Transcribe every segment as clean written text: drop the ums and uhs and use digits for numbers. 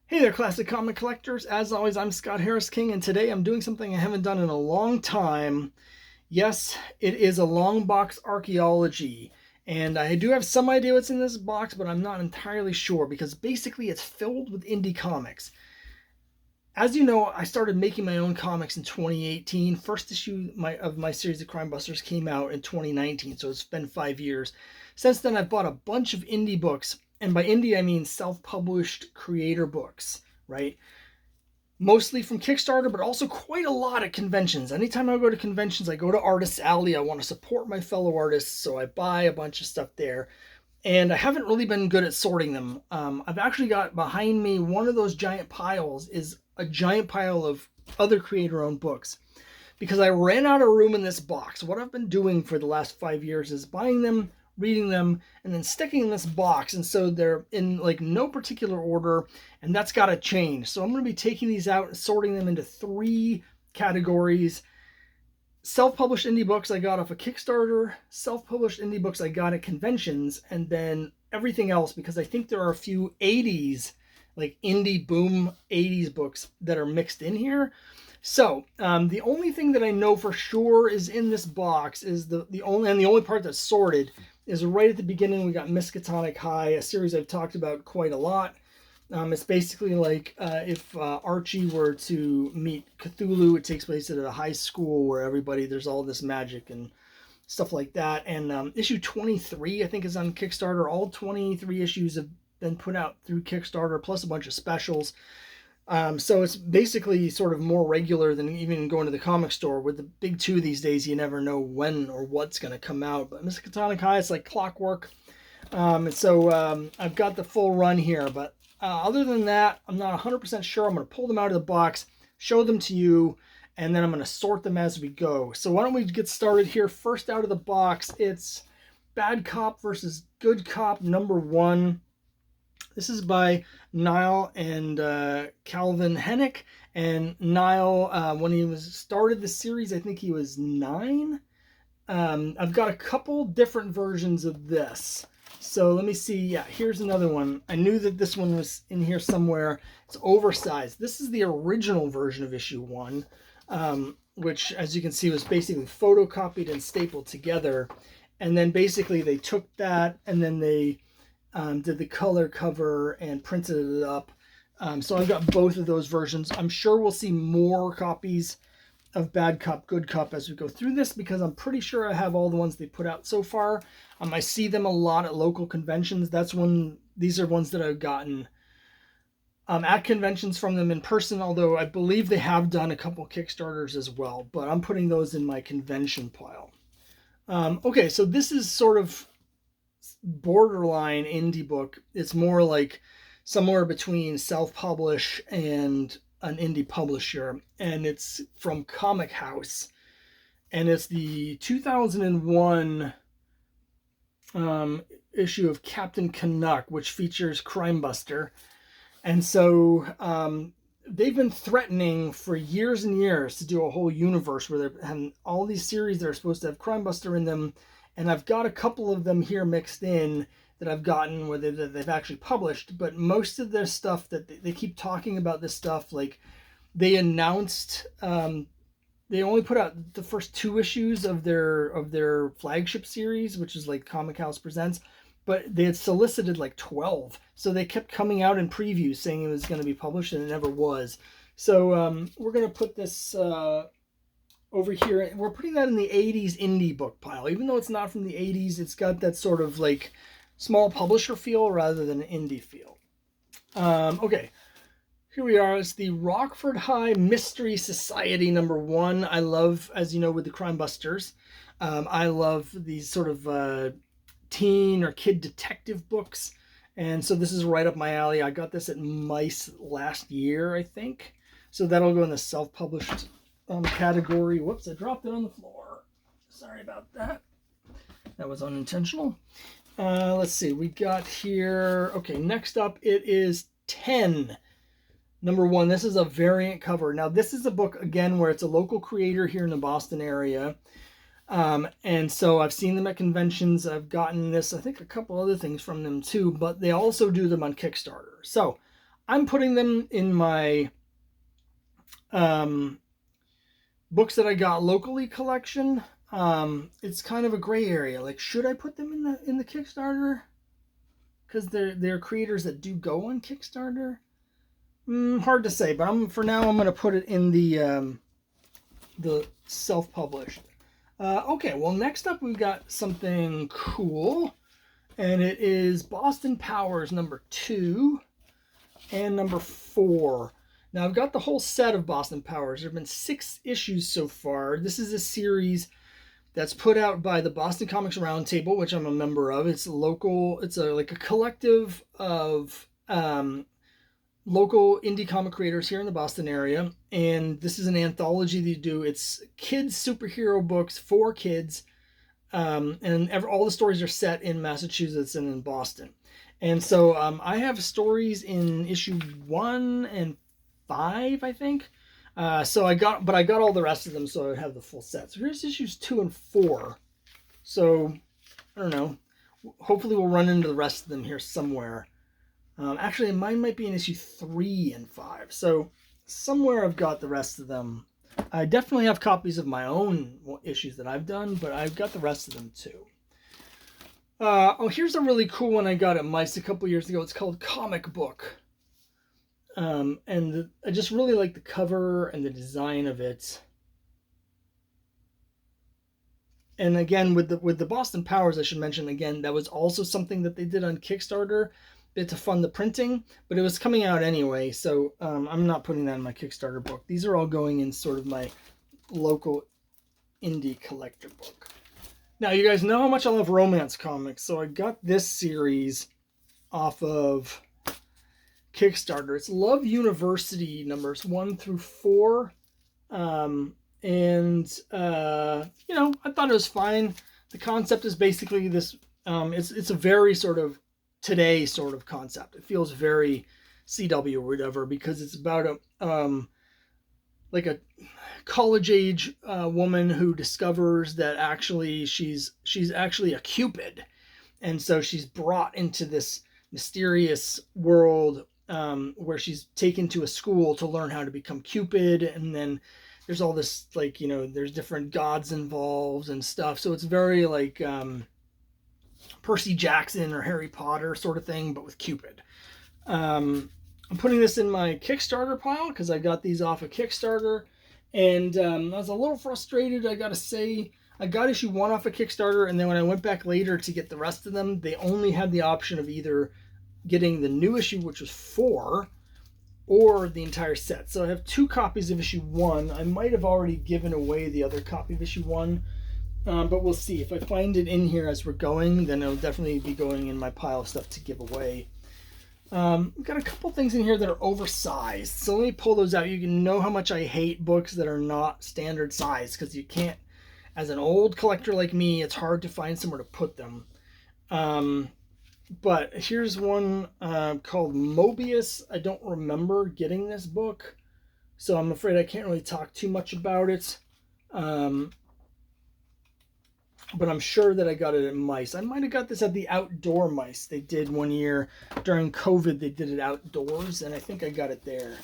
Hey there, classic comic collectors. As always, I'm Scott Harris King, and today I'm doing something I haven't done in a long time. Yes, it is a Longbox Archaeology, and I do have some idea what's in this box, but I'm not entirely sure because basically it's filled with indie comics. As you know, I started making my own comics in 2018. First issue of my series of Crime Busters came out in 2019, so it's been 5 years. Since then, I've bought a bunch of indie books, and by indie I mean self-published creator books, right? Mostly from Kickstarter, but also quite a lot at conventions. Anytime I go to conventions, I go to Artists Alley. I want to support my fellow artists, so I buy a bunch of stuff there. And I haven't really been good at sorting them. I've actually got behind me one of those giant piles is a giant pile of other creator-owned books because I ran out of room in this box. What I've been doing for the last 5 years is buying them, reading them, and then sticking in this box. And so they're in like no particular order, and that's got to change. So I'm going to be taking these out and sorting them into 3 categories. Self-published indie books I got off a Kickstarter, self-published indie books I got at conventions, and then everything else, because I think there are a few 80s, like indie boom 80s books that are mixed in here. So the only thing that I know for sure is in this box is the only part that's sorted is right at the beginning. We got Miskatonic High, a series I've talked about quite a lot. It's basically like if Archie were to meet Cthulhu. It takes place at a high school where there's all this magic and stuff like that. And issue 23, I think, is on Kickstarter. All 23 issues have been put out through Kickstarter, plus a bunch of specials. So it's basically sort of more regular than even going to the comic store. With the big 2 these days, you never know when or what's going to come out. But Miskatonic High, it's like clockwork. So I've got the full run here, but other than that, I'm not 100% sure. I'm going to pull them out of the box, show them to you, and then I'm going to sort them as we go. So why don't we get started here? First out of the box, it's Bad Cop versus Good Cop #1. This is by Niall and Calvin Hennick. And Niall, when he started the series, I think he was 9. I've got a couple different versions of this. So let me see. Yeah, here's another one. I knew that this one was in here somewhere. It's oversized. This is the original version of issue 1, which, as you can see, was basically photocopied and stapled together. And then basically they took that and then they did the color cover and printed it up. So I've got both of those versions. I'm sure we'll see more copies of Bad Cop, Good Cop as we go through this, because I'm pretty sure I have all the ones they put out so far. I see them a lot at local conventions. These are ones that I've gotten at conventions from them in person, although I believe they have done a couple Kickstarters as well, but I'm putting those in my convention pile. Okay, so this is sort of borderline indie book. It's more like somewhere between self-publish and an indie publisher, and it's from Comic House, and it's the 2001 issue of Captain Canuck, which features Crime Buster. And so they've been threatening for years and years to do a whole universe where they're having all these series that are supposed to have Crime Buster in them, and I've got a couple of them here mixed in that I've gotten where they've actually published. But most of their stuff that they keep talking about this stuff, like they announced, they only put out the first 2 issues of their flagship series, which is like Comic House Presents, but they had solicited like 12. So they kept coming out in previews saying it was going to be published, and it never was. So we're going to put this over here. We're putting that in the 80s indie book pile. Even though it's not from the 80s, it's got that sort of like small publisher feel rather than indie feel. Okay, here we are. It's the Rockford High Mystery Society #1. I love, as you know, with the Crime Busters, I love these sort of teen or kid detective books. And so this is right up my alley. I got this at Mice last year, I think. So that'll go in the self-published category. Whoops, I dropped it on the floor. Sorry about that. That was unintentional. Let's see, we got here. Okay, next up it is 10, #1. This is a variant cover. Now, this is a book, again, where it's a local creator here in the Boston area. And so I've seen them at conventions. I've gotten this, I think, a couple other things from them too, but they also do them on Kickstarter. So I'm putting them in my books that I got locally collection. It's kind of a gray area. Like, should I put them in the Kickstarter? Because they're creators that do go on Kickstarter. Hard to say, but for now I'm going to put it in the self-published. Okay, well, next up we've got something cool, and it is Boston Powers number 2 and number 4. Now, I've got the whole set of Boston Powers. There have been 6 issues so far. This is a series that's put out by the Boston Comics Roundtable, which I'm a member of. It's local. It's like a collective of local indie comic creators here in the Boston area. And this is an anthology they do. It's kids superhero books for kids. And all the stories are set in Massachusetts and in Boston. And so I have stories in issue 1 and 5, I think. So I got all the rest of them, so I have the full set. So here's issues 2 and 4. So I don't know. Hopefully we'll run into the rest of them here somewhere. Actually, mine might be in issue 3 and 5. So somewhere I've got the rest of them. I definitely have copies of my own issues that I've done, but I've got the rest of them too. Here's a really cool one I got at Mice a couple years ago. It's called Comic Book. I just really like the cover and the design of it. And again, with the Boston Powers, I should mention again, that was also something that they did on Kickstarter to fund the printing, but it was coming out anyway, so I'm not putting that in my Kickstarter book. These are all going in sort of my local indie collector book. Now, you guys know how much I love romance comics, so I got this series off of Kickstarter. It's Love University numbers 1 through 4. You know, I thought it was fine. The concept is basically this, it's a very sort of today sort of concept. It feels very CW or whatever, because it's about like a college age woman who discovers that actually she's actually a Cupid, and so she's brought into this mysterious world where she's taken to a school to learn how to become Cupid, and then there's all this, like, you know, there's different gods involved and stuff, so it's very like Percy Jackson or Harry Potter sort of thing, but with Cupid. I'm putting this in my Kickstarter pile because I got these off of Kickstarter, and I was a little frustrated, I gotta say. I got issue 1 off of Kickstarter, and then when I went back later to get the rest of them, they only had the option of either getting the new issue, which was 4, or the entire set. So I have 2 copies of issue 1. I might have already given away the other copy of issue 1, but we'll see. If I find it in here as we're going, then it'll definitely be going in my pile of stuff to give away. We've got a couple things in here that are oversized, so let me pull those out. You can know how much I hate books that are not standard size, because you can't, as an old collector like me, it's hard to find somewhere to put them. But here's one called Mobius. I don't remember getting this book, so I'm afraid I can't really talk too much about it. But I'm sure that I got it at Mice. I might have got this at the Outdoor Mice. They did one year during COVID. They did it outdoors, and I think I got it there.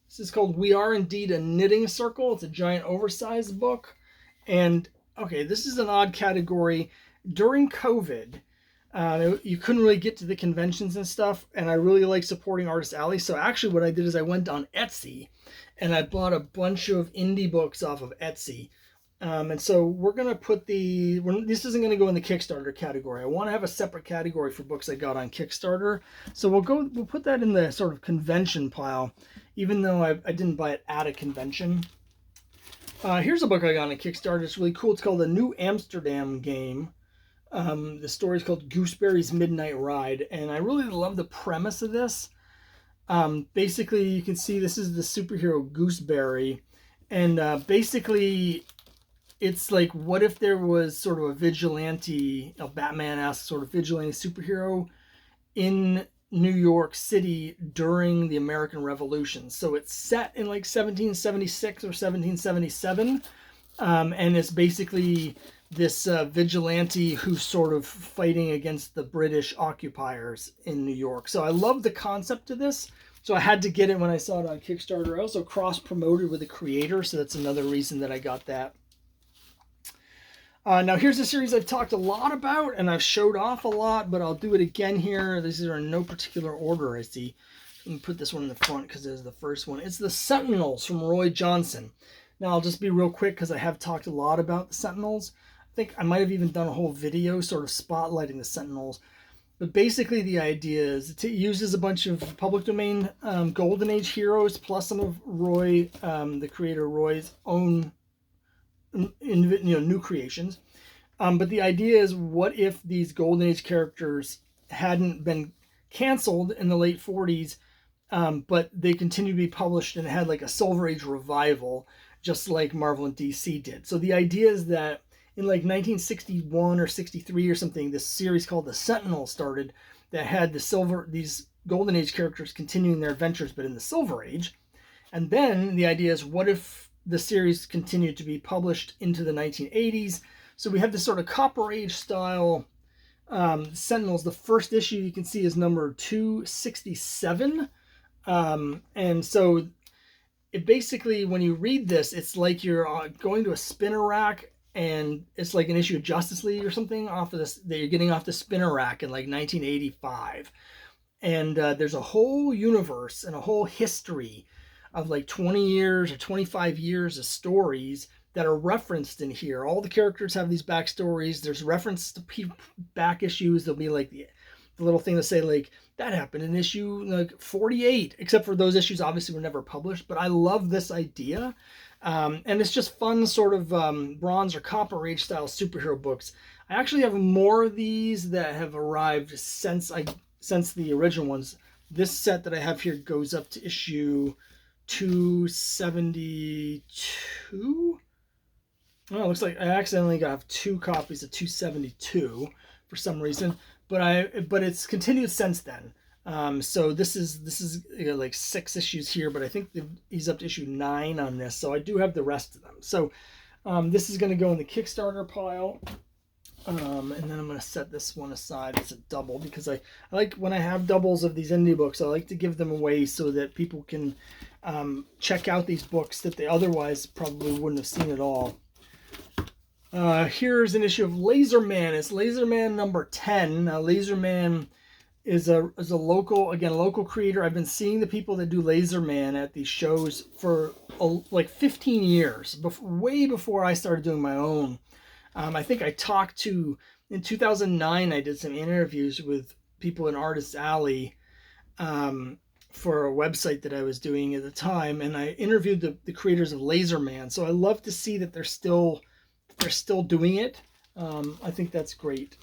This is called We Are Indeed a Knitting Circle. It's a giant oversized book. And, okay, this is an odd category. During COVID, you couldn't really get to the conventions and stuff, and I really like supporting Artist Alley. So actually what I did is I went on Etsy, and I bought a bunch of indie books off of Etsy. And so we're going to put this isn't going to go in the Kickstarter category. I want to have a separate category for books I got on Kickstarter. So we'll put that in the sort of convention pile, even though I didn't buy it at a convention. Here's a book I got on Kickstarter. It's really cool. It's called The New Amsterdam Game. The story is called Gooseberry's Midnight Ride, and I really love the premise of this. Basically, you can see this is the superhero Gooseberry, and basically it's like, what if there was sort of a vigilante, a Batman-esque sort of vigilante superhero in New York City during the American Revolution. So it's set in like 1776 or 1777, and it's basically this vigilante who's sort of fighting against the British occupiers in New York. So I love the concept of this. So I had to get it when I saw it on Kickstarter. I also cross-promoted with the creator, so that's another reason that I got that. Now here's a series I've talked a lot about and I've showed off a lot, but I'll do it again here. These are in no particular order, I see. Let me put this one in the front because this is the first one. It's the Sentinels from Roy Johnson. Now I'll just be real quick because I have talked a lot about the Sentinels. I think I might have even done a whole video sort of spotlighting the Sentinels. But basically the idea is it uses a bunch of public domain Golden Age heroes plus some of Roy, the creator Roy's own new creations. But the idea is, what if these Golden Age characters hadn't been canceled in the late 40s, but they continue to be published and had like a Silver Age revival, just like Marvel and DC did. So the idea is that in like 1961 or 63 or something, this series called The Sentinel started that had these Golden Age characters continuing their adventures, but in the Silver Age. And then the idea is, what if the series continued to be published into the 1980s? So we have this sort of Copper Age style Sentinels. The first issue you can see is number 267. And so it basically, when you read this, it's like you're going to a spinner rack, and it's like an issue of Justice League or something off of this that you're getting off the spinner rack in like 1985. And there's a whole universe and a whole history of like 20 years or 25 years of stories that are referenced in here. All the characters have these backstories. There's reference to back issues. There'll be like the little thing to say like, that happened in issue like 48, except for those issues obviously were never published. But I love this idea. And it's just fun sort of Bronze or Copper Age style superhero books. I actually have more of these that have arrived since the original ones. This set that I have here goes up to issue 272. Oh, it looks like I accidentally got 2 copies of 272 for some reason, but it's continued since then. So this is like 6 issues here, but I think he's up to issue 9 on this, so I do have the rest of them. So this is going to go in the Kickstarter pile. And then I'm going to set this one aside as a double, because I like when I have doubles of these indie books, I like to give them away so that people can check out these books that they otherwise probably wouldn't have seen at all. Here's an issue of Laserman. It's Laserman number 10. Now, Laserman is a local creator. I've been seeing the people that do Laserman at these shows for like 15 years, way before I started doing my own. I think I talked to, in 2009, I did some interviews with people in Artist Alley for a website that I was doing at the time, and I interviewed the creators of Laserman. So I love to see that they're still doing it. I think that's great.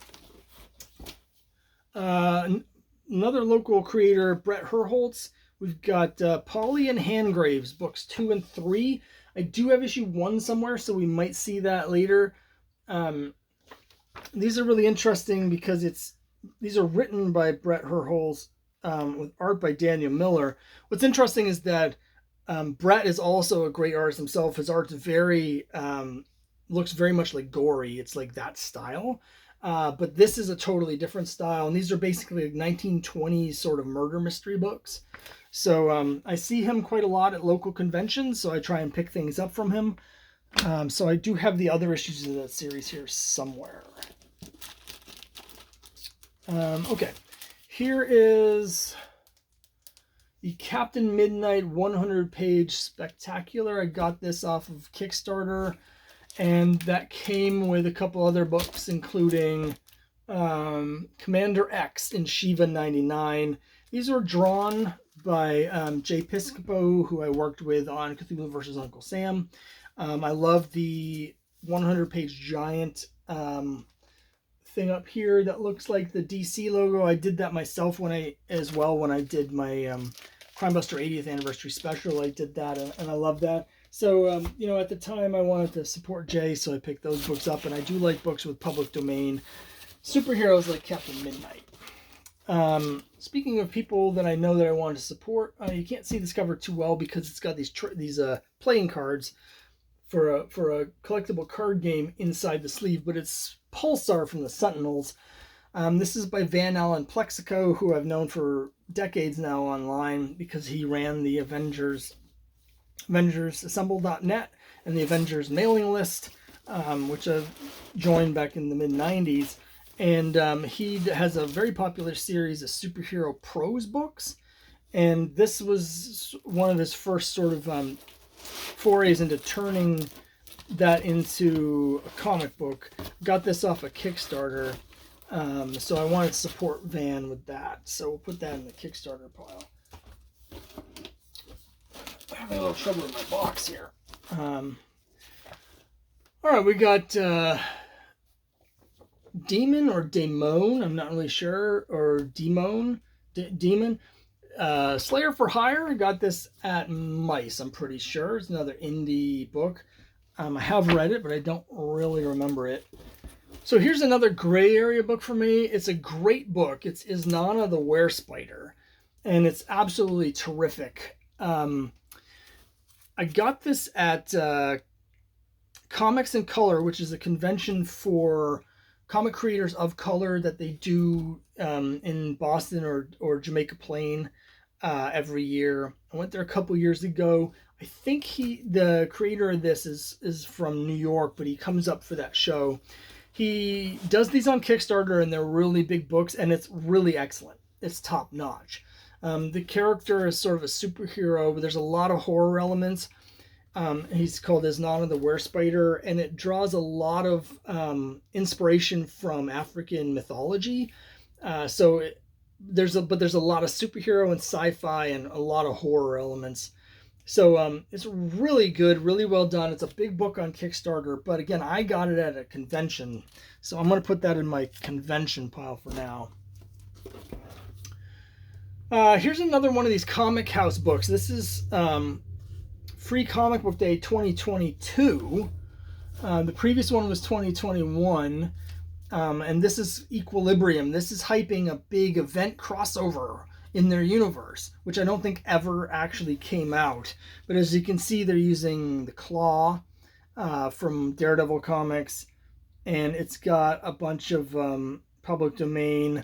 Another local creator, Brett Herholtz. We've got Polly and Handgraves, books 2 and 3. I do have issue 1 somewhere, so we might see that later. These are really interesting because these are written by Brett Herholtz with art by Daniel Miller. What's interesting is that Brett is also a great artist himself. His art's looks very much like gory. It's like that style. But this is a totally different style. And these are basically like 1920s sort of murder mystery books. So I see him quite a lot at local conventions, so I try and pick things up from him. So I do have the other issues of that series here somewhere. Okay, here is the Captain Midnight 100-page spectacular. I got this off of Kickstarter, and that came with a couple other books, including Commander X in Shiva 99. These were drawn by Jay Piscopo, who I worked with on Cthulhu vs. Uncle Sam. I love the 100-page giant thing up here that looks like the DC logo. I did that myself when I did my Crimebuster 80th anniversary special. I did that, and I love that. So, at the time I wanted to support Jay, so I picked those books up, and I do like books with public domain superheroes like Captain Midnight. Speaking of people that I know that I wanted to support, you can't see this cover too well because it's got these playing cards for a collectible card game inside the sleeve, but it's Pulsar from the Sentinels. This is by Van Allen Plexico, who I've known for decades now online because he ran the Avengers Assemble.net and the Avengers mailing list, which I've joined back in the mid-90s. And he has a very popular series of superhero prose books. And this was one of his first sort of forays into turning that into a comic book. Got this off a Kickstarter. So I wanted to support Van with that. So we'll put that in the Kickstarter pile. I'm having a little trouble with my box here. All right, we got Demon or Daemon, I'm not really sure, or Demon. Slayer for Hire, got this at Mice, I'm pretty sure. It's another indie book. I have read it, but I don't really remember it. So here's another gray area book for me. It's a great book. It's Isnana the Werespider, and it's absolutely terrific. I got this at Comics in Color, which is a convention for comic creators of color that they do in Boston or Jamaica Plain every year. I went there a couple years ago. I think the creator of this is from New York, but he comes up for that show. He does these on Kickstarter, and they're really big books, and it's really excellent. It's top notch. The character is sort of a superhero, but there's a lot of horror elements. He's called Isnana the Werespider, and it draws a lot of inspiration from African mythology. There's a lot of superhero and sci-fi and a lot of horror elements. So it's really good, really well done. It's a big book on Kickstarter, but again, I got it at a convention, so I'm going to put that in my convention pile for now. Here's another one of these Comic House books. This is Free Comic Book Day 2022. The previous one was 2021, and this is Equilibrium. This is hyping a big event crossover in their universe, which I don't think ever actually came out. But as you can see, they're using the Claw from Daredevil Comics, and it's got a bunch of public domain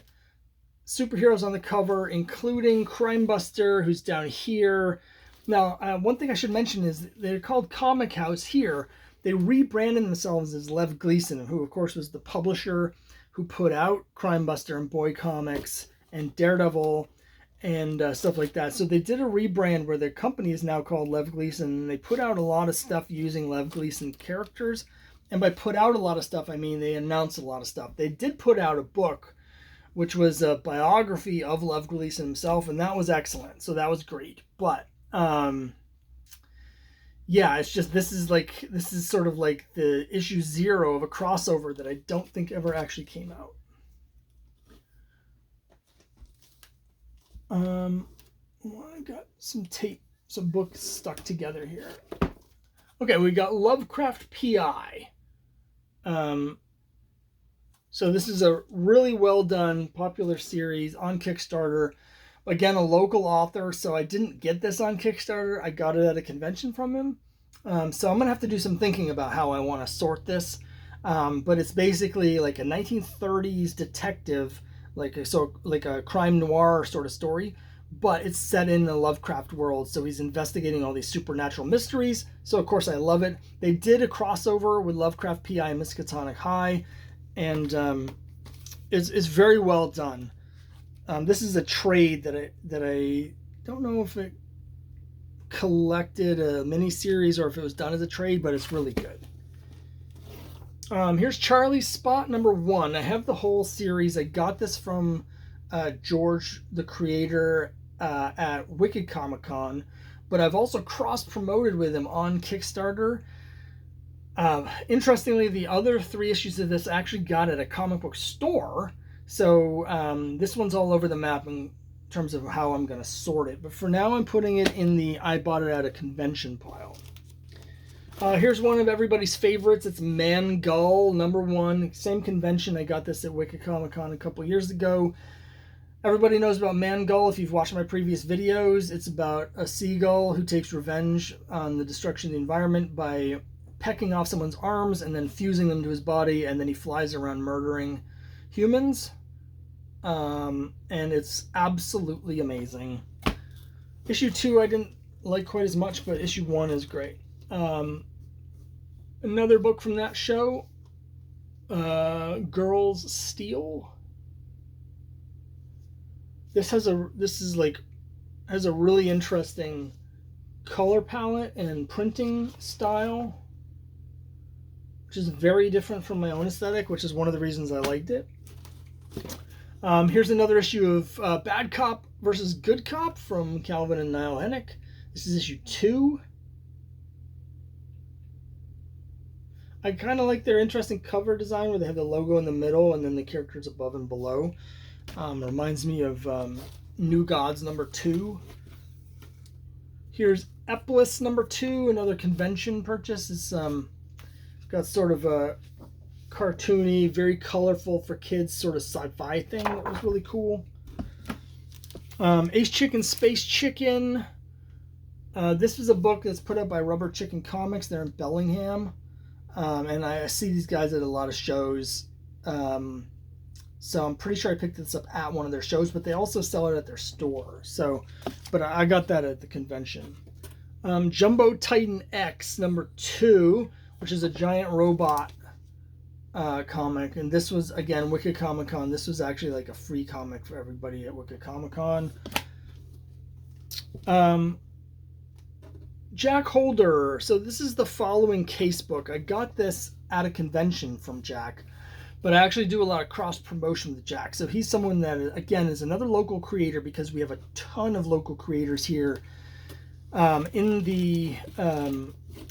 superheroes on the cover, including Crime Buster, who's down here. Now, one thing I should mention is they're called Comic House here. They rebranded themselves as Lev Gleason, who, of course, was the publisher who put out Crime Buster and Boy Comics and Daredevil and stuff like that. So they did a rebrand where their company is now called Lev Gleason, and they put out a lot of stuff using Lev Gleason characters. And by put out a lot of stuff, I mean they announced a lot of stuff. They did put out a book, which was a biography of Lev Gleason himself, and that was excellent. So that was great. But yeah, it's just this is sort of like the issue 0 of a crossover that I don't think ever actually came out. I got some tape, some books stuck together here. Okay, we got Lovecraft PI. So this is a really well done, popular series on Kickstarter. Again, a local author, so I didn't get this on Kickstarter. I got it at a convention from him. So I'm going to have to do some thinking about how I want to sort this. But it's basically like a 1930s detective, like a crime noir sort of story, but it's set in the Lovecraft world. So he's investigating all these supernatural mysteries. So of course I love it. They did a crossover with Lovecraft PI and Miskatonic High, and it's very well done. This is a trade that I don't know if it collected a mini-series or if it was done as a trade, but it's really good. Here's Charlie's Spot #1. I have the whole series. I got this from George, the creator, at Wicked Comic Con, but I've also cross-promoted with him on Kickstarter. Interestingly, the other 3 issues of this I actually got at a comic book store. So this one's all over the map in terms of how I'm going to sort it. But for now, I'm putting it in the I bought it at a convention pile. Here's one of everybody's favorites. It's Mangull #1. Same convention. I got this at Wicked Comic Con a couple years ago. Everybody knows about Mangull if you've watched my previous videos. It's about a seagull who takes revenge on the destruction of the environment by pecking off someone's arms and then fusing them to his body, and then he flies around murdering humans. And it's absolutely amazing. Issue 2 I didn't like quite as much, but issue 1 is great. Another book from that show, Girls Steal. This has a really interesting color palette and printing style, which is very different from my own aesthetic, which is one of the reasons I liked it. Here's another issue of Bad Cop versus Good Cop from Calvin and Niall Hennick. This is issue 2. I kind of like their interesting cover design where they have the logo in the middle and then the characters above and below. Reminds me of New Gods #2. Here's Eplis #2, another convention purchase. It's got sort of a cartoony, very colorful for kids sort of sci-fi thing that was really cool. Ace Chicken Space Chicken. This is a book that's put out by Rubber Chicken Comics. They're in Bellingham. And I see these guys at a lot of shows. So I'm pretty sure I picked this up at one of their shows, but they also sell it at their store. So, but I got that at the convention. Jumbo Titan X #2, which is a giant robot comic. And this was, again, Wicked Comic Con. This was actually like a free comic for everybody at Wicked Comic Con. Jack Holder. So this is the following case book. I got this at a convention from Jack, but I actually do a lot of cross promotion with Jack. So he's someone that, again, is another local creator, because we have a ton of local creators here in the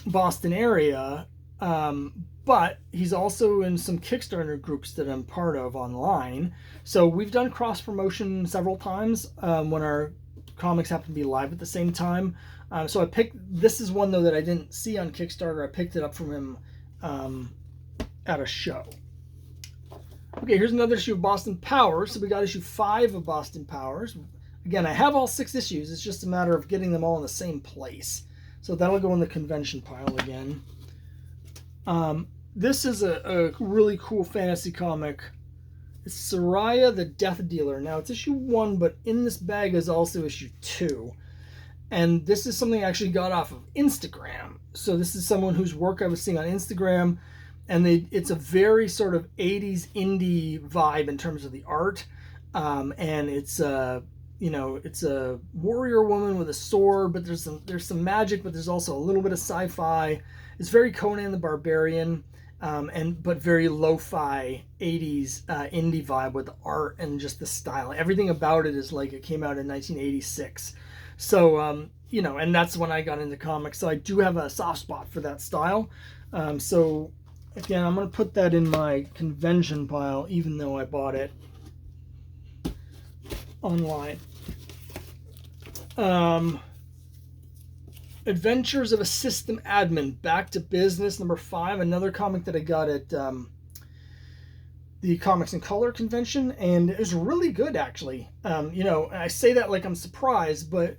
Boston area. But he's also in some Kickstarter groups that I'm part of online. So we've done cross promotion several times when our comics happen to be live at the same time. So I picked, this is one though that I didn't see on Kickstarter. I picked it up from him at a show. Okay, here's another issue of Boston Powers. So we got issue 5 of Boston Powers. Again, I have all 6 issues. It's just a matter of getting them all in the same place. So that'll go in the convention pile again. This is a really cool fantasy comic. It's Soraya the Death Dealer. Now, it's issue 1, but in this bag is also issue 2. And this is something I actually got off of Instagram. So this is someone whose work I was seeing on Instagram. And it's a very sort of 80s indie vibe in terms of the art. And it's it's a warrior woman with a sword, but there's some magic, but there's also a little bit of sci-fi. It's very Conan the Barbarian, but very lo-fi 80s indie vibe with the art and just the style. Everything about it is like it came out in 1986. So, and that's when I got into comics. So I do have a soft spot for that style. So again, I'm going to put that in my convention pile, even though I bought it online. Adventures of a System Admin, Back to Business #5, another comic that I got at the Comics in Color convention, and it was really good, actually. I say that like I'm surprised, but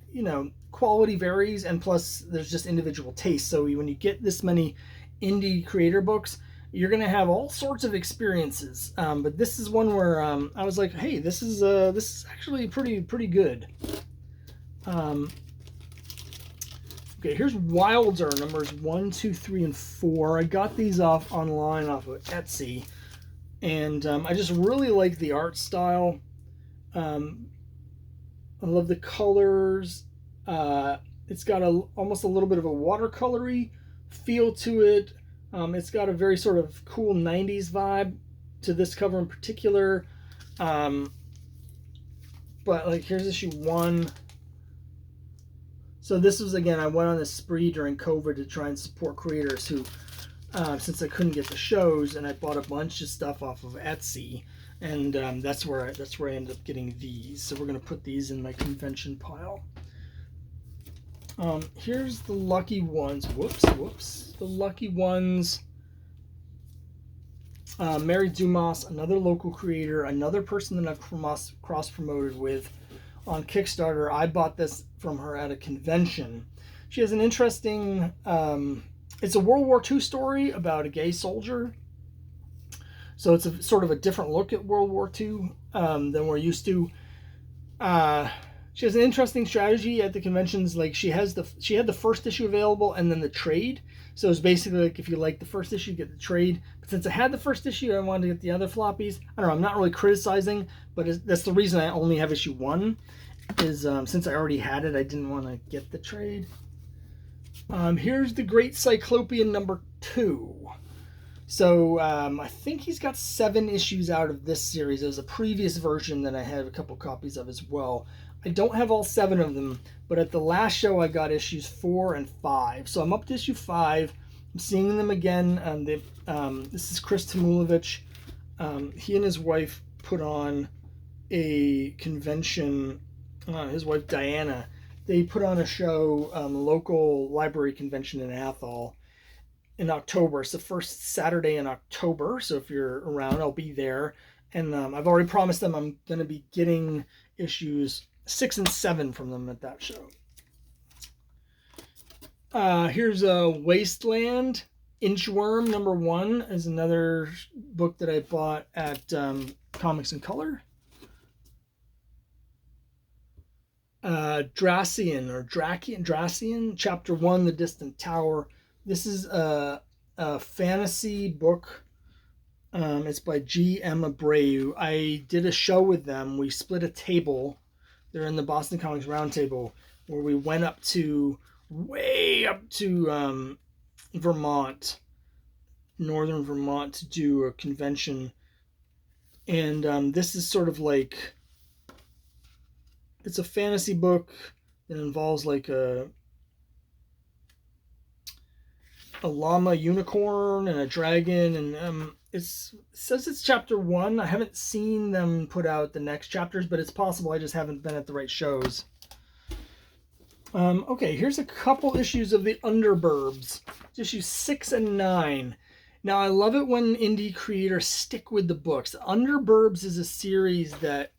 quality varies, and plus there's just individual tastes. So when you get this many indie creator books, you're gonna have all sorts of experiences. But this is one where I was like, hey, this is actually pretty good. Okay, here's Wilder numbers 1, 2, 3, and 4. I got these online off of Etsy, and I just really like the art style. I love the colors. It's got almost a little bit of a watercolory feel to it. It's got a very sort of cool 90s vibe to this cover in particular. But like, here's issue 1. So this was, again, I went on a spree during COVID to try and support creators who, since I couldn't get the shows, and I bought a bunch of stuff off of Etsy, and that's where I ended up getting these. So we're gonna put these in my convention pile. Here's the Lucky Ones. Whoops. The Lucky Ones. Mary Dumas, another local creator, another person that I've cross-promoted with on Kickstarter. I bought this from her at a convention. She has an interesting It's a World War II story about a gay soldier. So it's a sort of a different look at World War II than we're used to. She has an interesting strategy at the conventions. Like she had the first issue available and then the trade. So it's basically like if you like the first issue, you get the trade. But since I had the first issue, I wanted to get the other floppies. I don't know. I'm not really criticizing, but that's the reason I only have issue 1. Is since I already had it, I didn't want to get the trade. Here's the Great Cyclopean number 2. So I think he's got 7 issues out of this series. There's a previous version that I have a couple copies of as well. I don't have all 7 of them, but at the last show I got issues 4 and 5. So I'm up to issue 5. I'm seeing them again. This is Chris Tamulovich. He and his wife put on a convention. His wife Diana. They put on a show, local library convention in Athol in October. It's the first Saturday in October, so if you're around, I'll be there. And I've already promised them I'm going to be getting issues 6 and 7 from them at that show. Here's a Wasteland. Inchworm number 1 is another book that I bought at Comics in Color. Dracian, Chapter 1, The Distant Tower. This is a fantasy book. It's by G.M. Abreu. I did a show with them. We split a table. They're in the Boston Comics Roundtable, where we went way up to Vermont, northern Vermont, to do a convention. And this is sort of like, it's a fantasy book that involves like a llama unicorn and a dragon, and it says it's chapter 1. I haven't seen them put out the next chapters, but it's possible I just haven't been at the right shows. Okay, here's a couple issues of the Underburbs. It's issues 6 and 9. Now, I love it when indie creators stick with the books. Underburbs is a series that,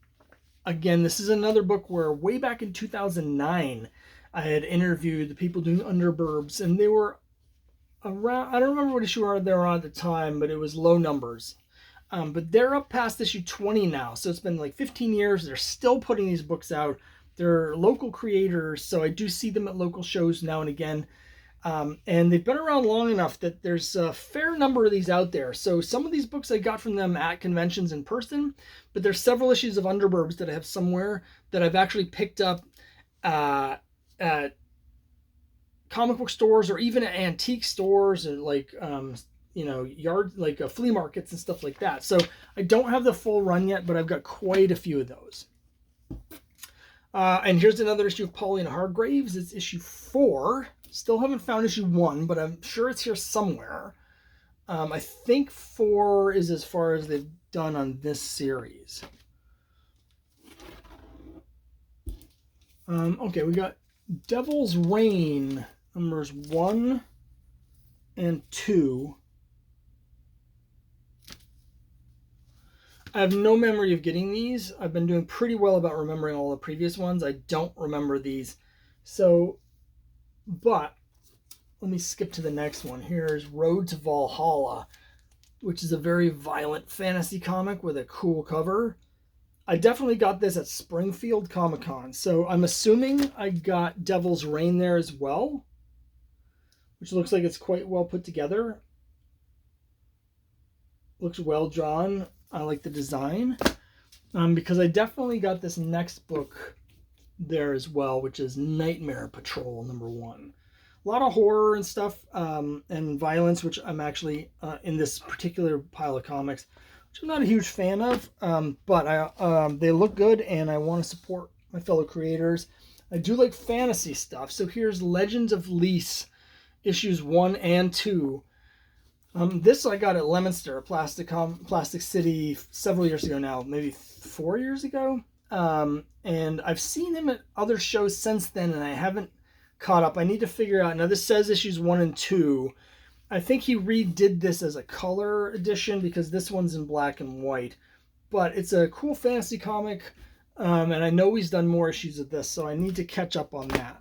again, this is another book where way back in 2009, I had interviewed the people doing Underburbs, and they were around, I don't remember what issue they were on at the time, but it was low numbers. But they're up past issue 20 now, so it's been like 15 years. They're still putting these books out. They're local creators, so I do see them at local shows now and again. And they've been around long enough that there's a fair number of these out there. So some of these books I got from them at conventions in person, but there's several issues of Underburbs that I have somewhere that I've actually picked up at comic book stores or even at antique stores or like flea markets and stuff like that. So I don't have the full run yet, but I've got quite a few of those. And here's another issue of Pauline Hargraves. It's issue 4. Still haven't found issue 1, but I'm sure it's here somewhere. I think 4 is as far as they've done on this series. Okay, we got Devil's Reign numbers 1 and 2. I have no memory of getting these. I've been doing pretty well about remembering all the previous ones. I don't remember these. So, but let me skip to the next one. Here's Road to Valhalla, which is a very violent fantasy comic with a cool cover. I definitely got this at Springfield Comic-Con, so I'm assuming I got Devil's Reign there as well, which looks like it's quite well put together. Looks well drawn. I like the design, because I definitely got this next book there as well, which is Nightmare Patrol number 1. A lot of horror and stuff, and violence, which I'm actually in this particular pile of comics, which I'm not a huge fan of, but they look good, and I want to support my fellow creators. I do like fantasy stuff, so here's Legends of Lys, issues 1 and 2. This I got at Leominster, Plastic City, several years ago now, maybe 4 years ago. And I've seen him at other shows since then, and I haven't caught up. I need to figure out. Now, this says issues 1 and 2. I think he redid this as a color edition because this one's in black and white. But it's a cool fantasy comic, and I know he's done more issues of this, so I need to catch up on that.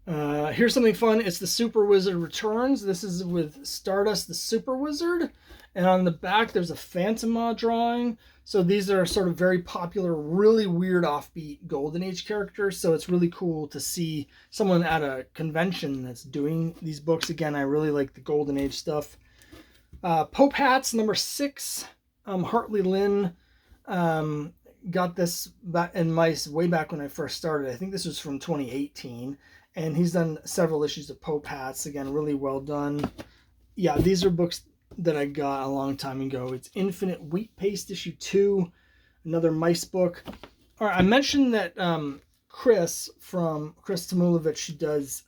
Here's something fun. It's the Super Wizard Returns. This is with Stardust the Super Wizard. And on the back, there's a Phantoma drawing. So these are sort of very popular, really weird offbeat Golden Age characters. So it's really cool to see someone at a convention that's doing these books. Again, I really like the Golden Age stuff. Pope Hats, number 6. Hartley Lynn got this back in mice way back when I first started. I think this was from 2018. And he's done several issues of Pope Hats. Again, really well done. Yeah, these are books that I got a long time ago. It's Infinite Wheat Paste issue 2, another mice book. All right, I mentioned that Chris Tamulovich does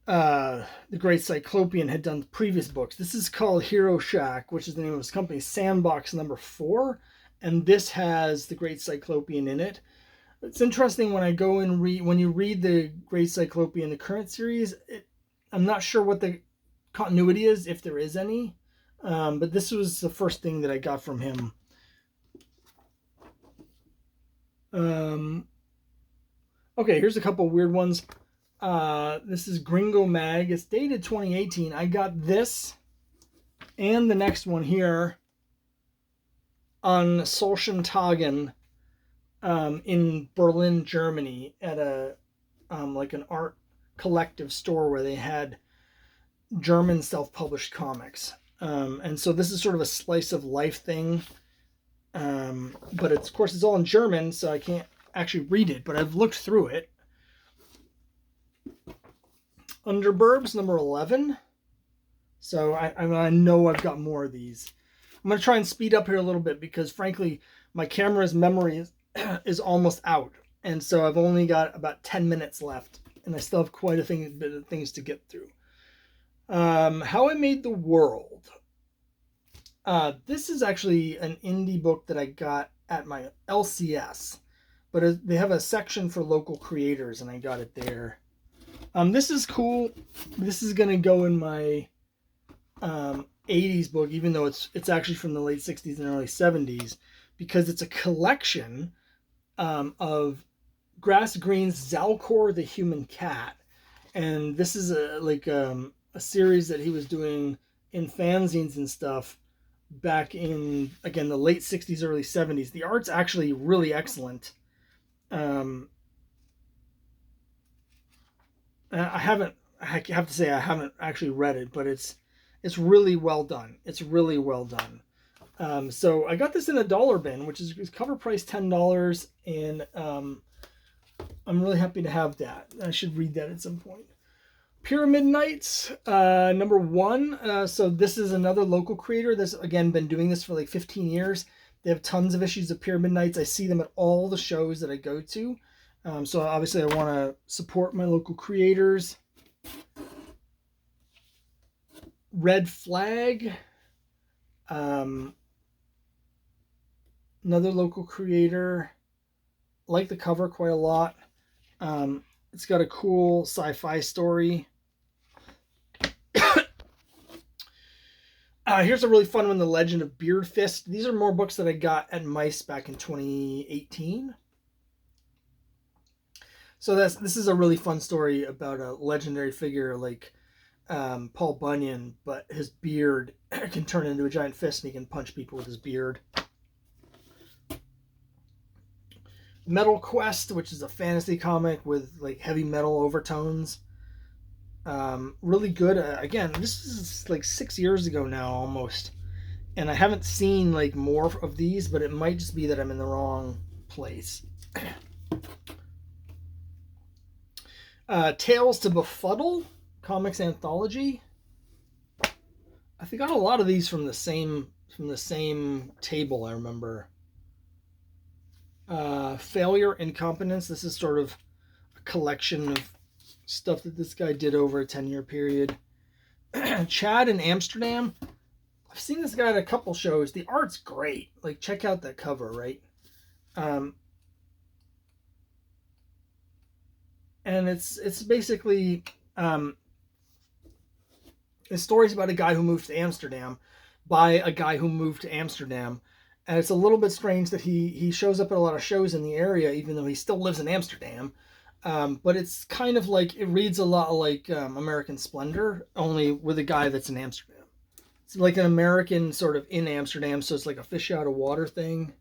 the Great Cyclopean had done previous books. This is called Hero Shack, which is the name of his company, Sandbox number 4, and this has the Great Cyclopean in it. It's interesting when I go and when you read the Great Cyclopean, the current series, I'm not sure what the continuity is, if there is any, but this was the first thing that I got from him. Okay, here's a couple weird ones. This is Gringo Mag. It's dated 2018. I got this and the next one here on Solschentagen in Berlin, Germany, at a like an art collective store where they had German self-published comics. And so this is sort of a slice of life thing. But of course it's all in German, so I can't actually read it, but I've looked through it. Underburbs, number 11. So I know I've got more of these. I'm going to try and speed up here a little bit because, frankly, my camera's memory is almost out. And so I've only got about 10 minutes left, and I still have quite a bit of things to get through. How I Made the World. This is actually an indie book that I got at my LCS, but they have a section for local creators, and I got it there. This is cool. This is going to go in my 80s book, even though it's actually from the late 60s and early 70s, because it's a collection of Grass Green's Zalcor the Human Cat. And this is a series that he was doing in fanzines and stuff back in, again, the late 60s, early 70s. The art's actually really excellent. I have to say I haven't actually read it, but it's really well done. It's really well done. So I got this in a dollar bin, which is cover price $10, and I'm really happy to have that. I should read that at some point. Pyramid Knights, number 1. So this is another local creator that's, again, been doing this for like 15 years. They have tons of issues of Pyramid Knights. I see them at all the shows that I go to. So obviously I want to support my local creators. Red Flag. Another local creator. Like the cover quite a lot. It's got a cool sci-fi story. Here's a really fun one, The Legend of Beard Fist. These are more books that I got at Mice back in 2018. So this is a really fun story about a legendary figure like Paul Bunyan, but his beard can turn into a giant fist and he can punch people with his beard. Metal Quest, which is a fantasy comic with like heavy metal overtones. Really good. Again, this is like 6 years ago now almost, and I haven't seen like more of these, but it might just be that I'm in the wrong place. Tales to Befuddle comics anthology. I got a lot of these from the same table. I remember. Failure, Incompetence. This is sort of a collection of stuff that this guy did over a 10-year period. Chad in Amsterdam. I've seen this guy at a couple shows. The art's great. Like, check out that cover, right? And it's basically the story's about a guy who moved to Amsterdam by a guy who moved to Amsterdam. And it's a little bit strange that he shows up at a lot of shows in the area, even though he still lives in Amsterdam. But it's kind of like, it reads a lot like American Splendor, only with a guy that's in Amsterdam. It's like an American sort of in Amsterdam, so it's like a fish out of water thing.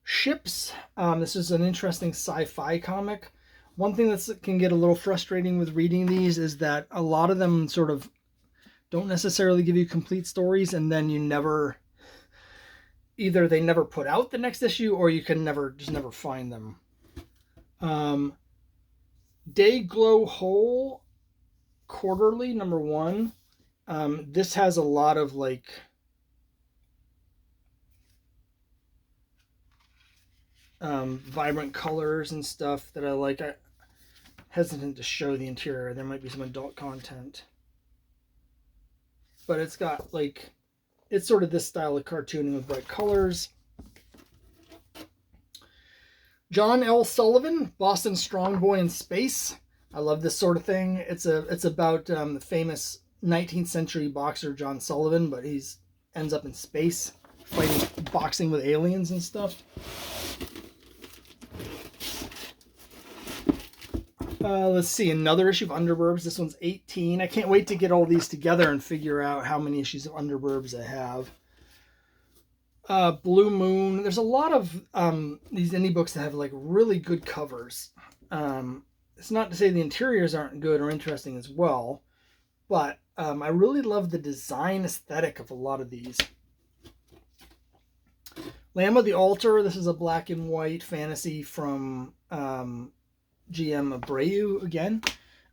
Ships. This is an interesting sci-fi comic. One thing that can get a little frustrating with reading these is that a lot of them sort of don't necessarily give you complete stories, and then you never, either they never put out the next issue, or you can never find them. Day Glow Hole Quarterly #1. This has a lot of like vibrant colors and stuff that I like. I'm hesitant to show the interior. There might be some adult content. But it's got like, it's sort of this style of cartooning with bright colors. John L. Sullivan, Boston Strong Boy in Space. I love this sort of thing. It's about the famous 19th century boxer John Sullivan, but he's ends up in space fighting, boxing with aliens and stuff. Let's see, another issue of Underburbs. This one's 18. I can't wait to get all these together and figure out how many issues of Underburbs I have. Blue Moon. There's a lot of these indie books that have like really good covers. It's not to say the interiors aren't good or interesting as well, but I really love the design aesthetic of a lot of these. Lamb of the Altar. This is a black and white fantasy from GM Abreu again.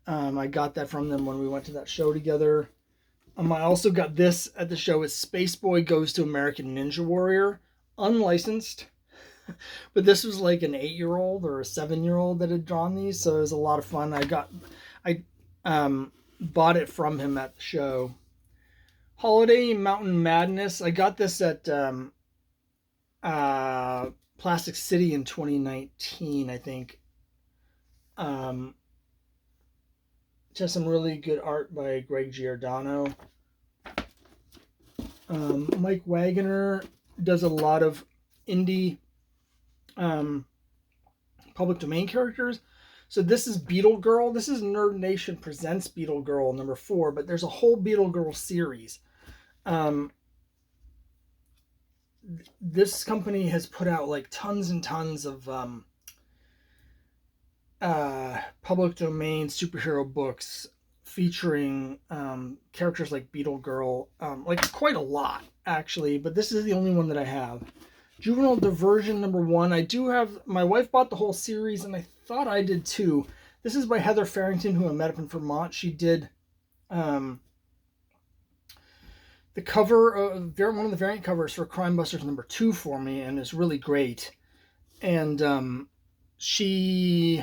I got that from them when we went to that show together. I also got this at the show. It's Space Boy Goes to American Ninja Warrior. Unlicensed. But this was like an 8-year-old or a 7-year-old that had drawn these, so it was a lot of fun. I bought it from him at the show. Holiday Mountain Madness. I got this at Plastic City in 2019, I think. Just some really good art by Greg Giordano. Mike Wagoner does a lot of indie public domain characters. So this is Beetle Girl. This is Nerd Nation Presents Beetle Girl #4, but there's a whole Beetle Girl series. This company has put out like tons and tons of public domain superhero books featuring characters like Beetle Girl, like quite a lot actually, but this is the only one that I have. Juvenile Diversion #1. I do have, my wife bought the whole series and I thought I did too. This is by Heather Farrington, who I met up in Vermont. She did the cover of one of the variant covers for Crime Busters #2 for me, and it's really great. And she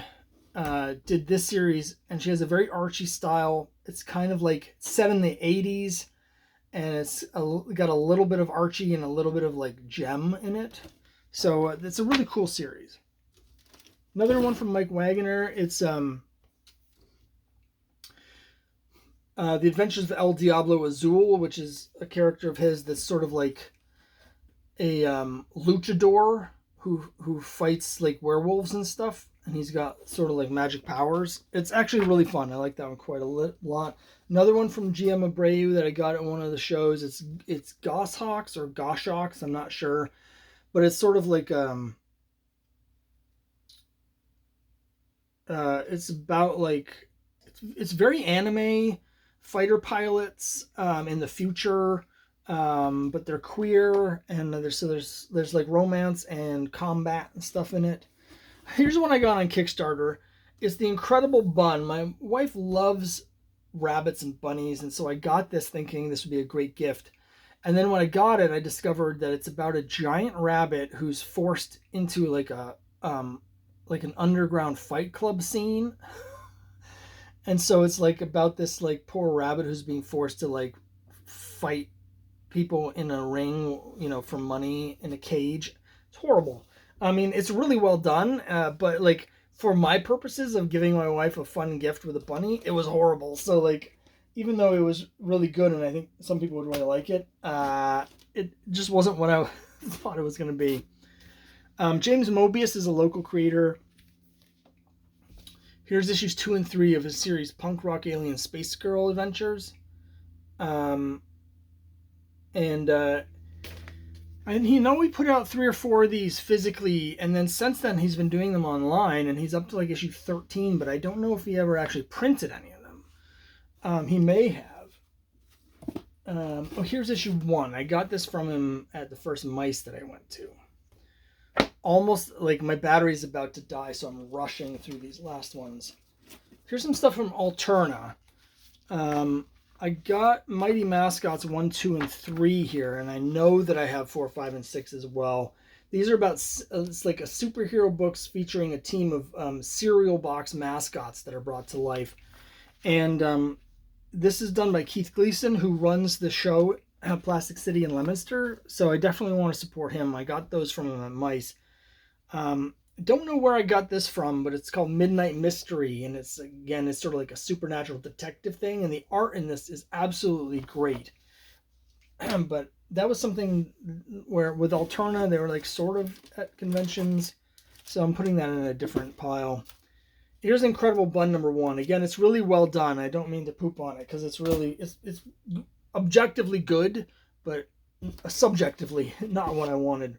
did this series, and she has a very Archie style. It's kind of like set in the 80s, and it's got a little bit of Archie and a little bit of like Gem in it. So it's a really cool series. Another one from Mike Wagoner. It's The Adventures of El Diablo Azul, which is a character of his that's sort of like a luchador who fights like werewolves and stuff, and he's got sort of like magic powers. It's actually really fun. I like that one quite a lot. Another one from GM Abreu that I got at one of the shows. It's Goshawks or Goshawks, I'm not sure, but it's sort of like it's about like it's very anime, fighter pilots in the future, but they're queer, and there's like romance and combat and stuff in it. Here's one I got on Kickstarter. It's The Incredible Bun. My wife loves rabbits and bunnies, and so I got this thinking this would be a great gift. And then when I got it, I discovered that it's about a giant rabbit who's forced into like an underground fight club scene. And so it's like about this like poor rabbit who's being forced to like fight people in a ring, for money in a cage. It's horrible. I mean, it's really well done, but like for my purposes of giving my wife a fun gift with a bunny, it was horrible. So like, even though it was really good and I think some people would really like it, it just wasn't what I thought it was going to be. James Mobius is a local creator. Here's issues 2 and 3 of his series Punk Rock Alien Space Girl Adventures. And he put out 3 or 4 of these physically, and then since then he's been doing them online, and he's up to like issue 13, but I don't know if he ever actually printed any of them. He may have. Here's issue 1. I got this from him at the first mice that I went to. Almost like my battery's about to die, so I'm rushing through these last ones. Here's some stuff from Alterna. I got Mighty Mascots 1, 2, and 3 here, and I know that I have 4, 5, and 6 as well. These are about, it's like a superhero books featuring a team of cereal box mascots that are brought to life. And this is done by Keith Gleason, who runs the show at Plastic City in Leominster, so I definitely want to support him. I got those from him at Mice. Don't know where I got this from, but it's called Midnight Mystery, and it's sort of like a supernatural detective thing, and the art in this is absolutely great. But that was something where with Alterna they were like sort of at conventions, so I'm putting that in a different pile. Here's Incredible Bun number 1. Again, it's really well done. I don't mean to poop on it because it's objectively good, but subjectively not what I wanted.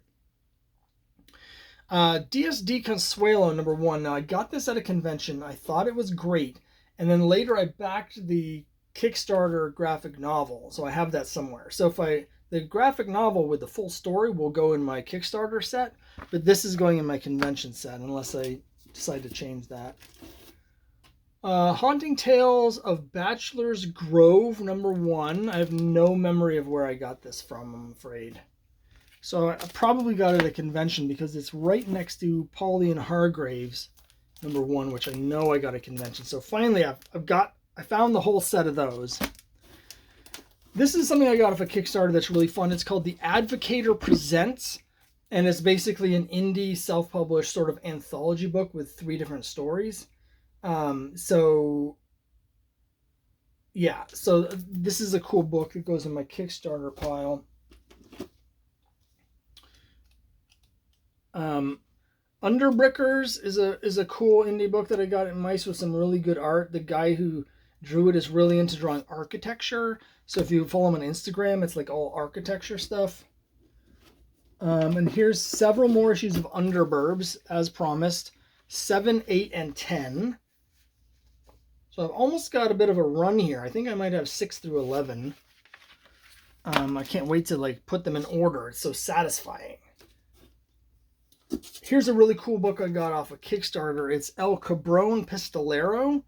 DSD Consuelo number 1. Now I got this at a convention. I thought it was great, and then later I backed the Kickstarter graphic novel, so I have that somewhere. So the graphic novel with the full story will go in my Kickstarter set, but this is going in my convention set unless I decide to change that. Haunting Tales of Bachelor's Grove number 1. I have no memory of where I got this from, I'm afraid. So I probably got it at a convention because it's right next to Pauline Hargrave's number 1, which I know I got at a convention. So finally I found the whole set of those. This is something I got off a Kickstarter that's really fun. It's called The Advocator Presents, and it's basically an indie self-published sort of anthology book with 3 different stories. So this is a cool book that goes in my Kickstarter pile. Underbrickers is a cool indie book that I got at Mice with some really good art. The guy who drew it is really into drawing architecture. So if you follow him on Instagram, it's like all architecture stuff. And here's several more issues of Underburbs, as promised. 7, 8, and 10. So I've almost got a bit of a run here. I think I might have 6 through 11. I can't wait to put them in order. It's so satisfying. Here's a really cool book I got off of Kickstarter. It's El Cabron Pistolero,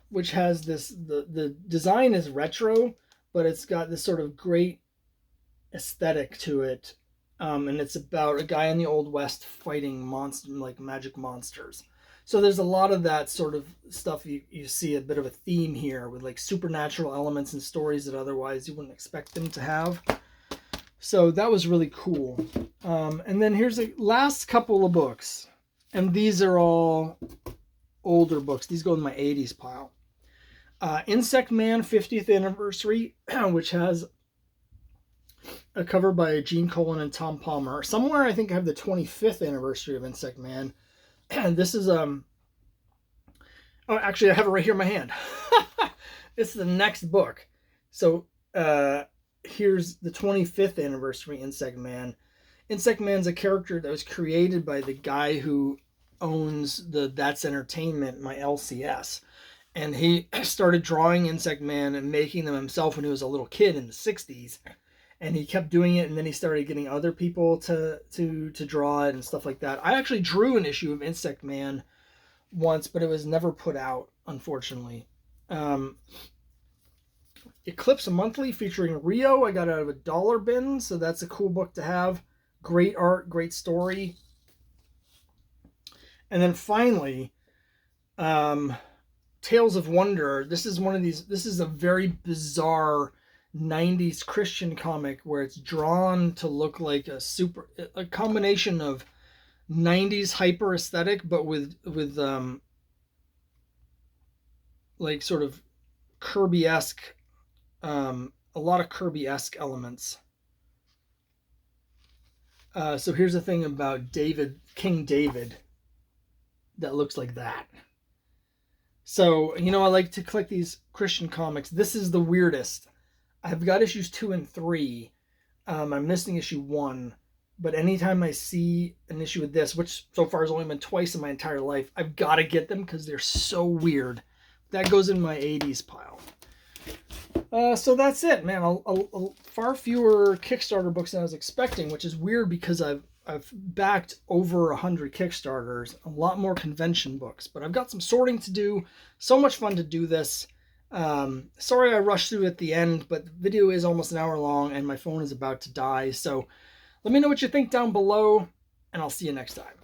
which has the design is retro, but it's got this sort of great aesthetic to it. And it's about a guy in the Old West fighting magic monsters. So there's a lot of that sort of stuff. You see a bit of a theme here with supernatural elements and stories that otherwise you wouldn't expect them to have. So that was really cool. And then here's the last couple of books. And these are all older books. These go in my 80s pile. Insect Man 50th Anniversary, which has a cover by Gene Colan and Tom Palmer. Somewhere I think I have the 25th anniversary of Insect Man. And this is actually I have it right here in my hand. It's the next book. So here's the 25th anniversary Insect Man. Insect Man's a character that was created by the guy who owns the That's Entertainment, my LCS. And he started drawing Insect Man and making them himself when he was a little kid in the 60s. And he kept doing it, and then he started getting other people to draw it and stuff like that. I actually drew an issue of Insect Man once, but it was never put out, unfortunately. Eclipse Monthly featuring Rio. I got out of a dollar bin, so that's a cool book to have. Great art, great story. And then finally, Tales of Wonder. This is one of these. This is a very bizarre 90s Christian comic where it's drawn to look like a combination of 90s hyper aesthetic, but with sort of Kirby-esque, a lot of Kirby-esque elements. So here's the thing about King David that looks like that. So, you know, I like to collect these Christian comics. This is the weirdest. I've got issues 2 and 3. I'm missing issue 1. But anytime I see an issue with this, which so far has only been twice in my entire life, I've got to get them because they're so weird. That goes in my 80s pile. So that's it, man. A far fewer Kickstarter books than I was expecting, which is weird because I've backed over 100 Kickstarters, a lot more convention books, but I've got some sorting to do. So much fun to do this. Sorry I rushed through at the end, but the video is almost an hour long and my phone is about to die. So let me know what you think down below, and I'll see you next time.